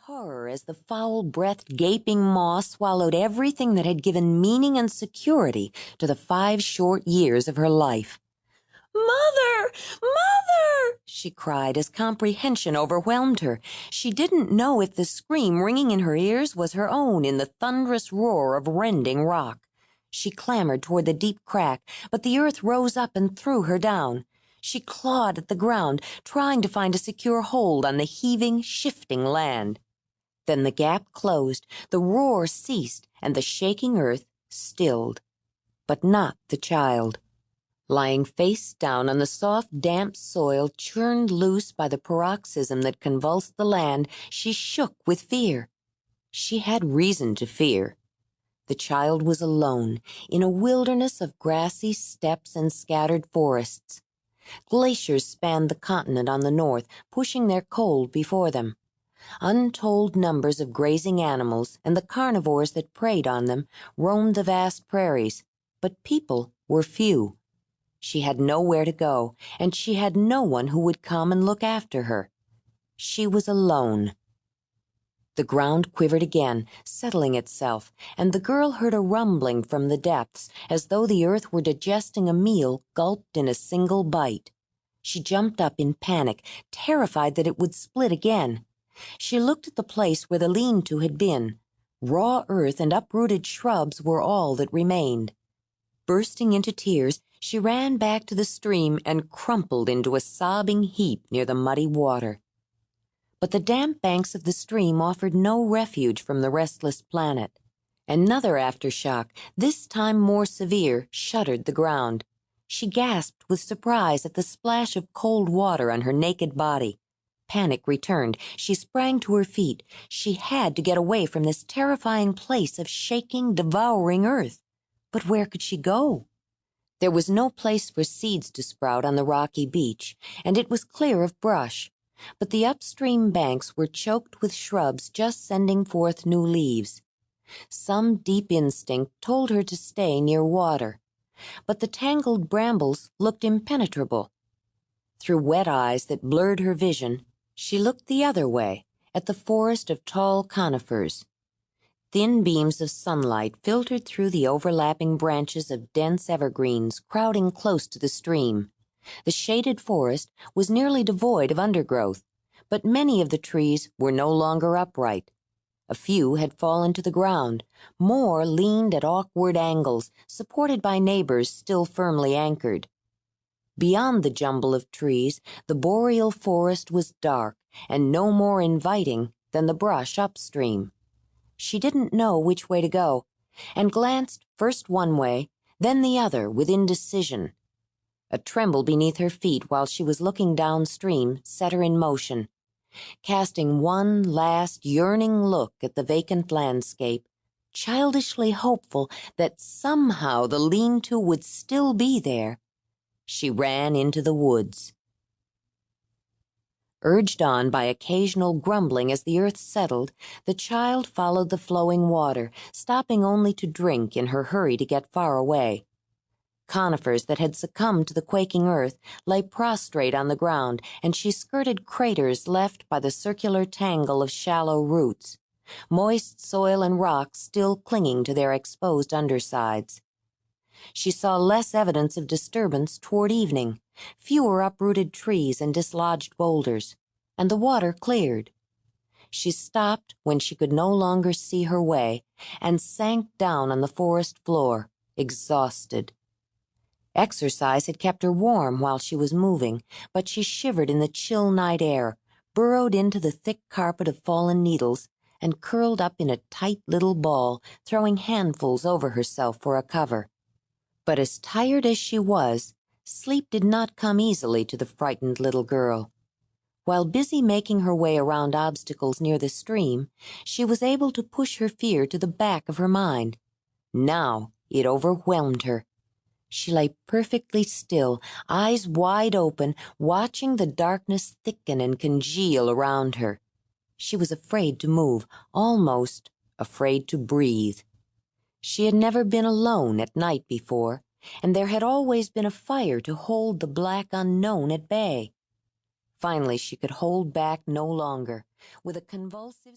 horror as the foul-breathed, gaping maw swallowed everything that had given meaning and security to the 5 short years of her life. "Mother! Mother!" she cried as comprehension overwhelmed her. She didn't know if the scream ringing in her ears was her own in the thunderous roar of rending rock. She clambered toward the deep crack, but the earth rose up and threw her down. She clawed at the ground, trying to find a secure hold on the heaving, shifting land. Then the gap closed, the roar ceased, and the shaking earth stilled. But not the child. Lying face down on the soft, damp soil churned loose by the paroxysm that convulsed the land, she shook with fear. She had reason to fear. The child was alone, in a wilderness of grassy steppes and scattered forests. Glaciers spanned the continent on the north, pushing their cold before them. Untold numbers of grazing animals and the carnivores that preyed on them roamed the vast prairies, but people were few. She had nowhere to go, and she had no one who would come and look after her. She was alone. The ground quivered again, settling itself, and the girl heard a rumbling from the depths, as though the earth were digesting a meal gulped in a single bite. She jumped up in panic, terrified that it would split again. She looked at the place where the lean-to had been. Raw earth and uprooted shrubs were all that remained. Bursting into tears, she ran back to the stream and crumpled into a sobbing heap near the muddy water. But the damp banks of the stream offered no refuge from the restless planet. Another aftershock, this time more severe, shuddered the ground. She gasped with surprise at the splash of cold water on her naked body. Panic returned. She sprang to her feet. She had to get away from this terrifying place of shaking, devouring earth. But where could she go? There was no place for seeds to sprout on the rocky beach, and it was clear of brush. But the upstream banks were choked with shrubs just sending forth new leaves. Some deep instinct told her to stay near water, but the tangled brambles looked impenetrable. Through wet eyes that blurred her vision, she looked the other way, at the forest of tall conifers. Thin beams of sunlight filtered through the overlapping branches of dense evergreens crowding close to the stream. The shaded forest was nearly devoid of undergrowth, but many of the trees were no longer upright. A few had fallen to the ground. More leaned at awkward angles, supported by neighbors still firmly anchored. Beyond the jumble of trees, the boreal forest was dark and no more inviting than the brush upstream. She didn't know which way to go, and glanced first one way, then the other with indecision. A tremble beneath her feet while she was looking downstream set her in motion. Casting one last yearning look at the vacant landscape, childishly hopeful that somehow the lean-to would still be there, she ran into the woods. Urged on by occasional grumbling as the earth settled, the child followed the flowing water, stopping only to drink in her hurry to get far away. Conifers that had succumbed to the quaking earth lay prostrate on the ground, and she skirted craters left by the circular tangle of shallow roots, moist soil and rocks still clinging to their exposed undersides. She saw less evidence of disturbance toward evening, fewer uprooted trees and dislodged boulders, and the water cleared. She stopped when she could no longer see her way and sank down on the forest floor, exhausted. Exercise had kept her warm while she was moving, but she shivered in the chill night air, burrowed into the thick carpet of fallen needles, and curled up in a tight little ball, throwing handfuls over herself for a cover. But as tired as she was, sleep did not come easily to the frightened little girl. While busy making her way around obstacles near the stream, she was able to push her fear to the back of her mind. Now it overwhelmed her. She lay perfectly still, eyes wide open, watching the darkness thicken and congeal around her. She was afraid to move, almost afraid to breathe. She had never been alone at night before, and there had always been a fire to hold the black unknown at bay. Finally, she could hold back no longer. With a convulsive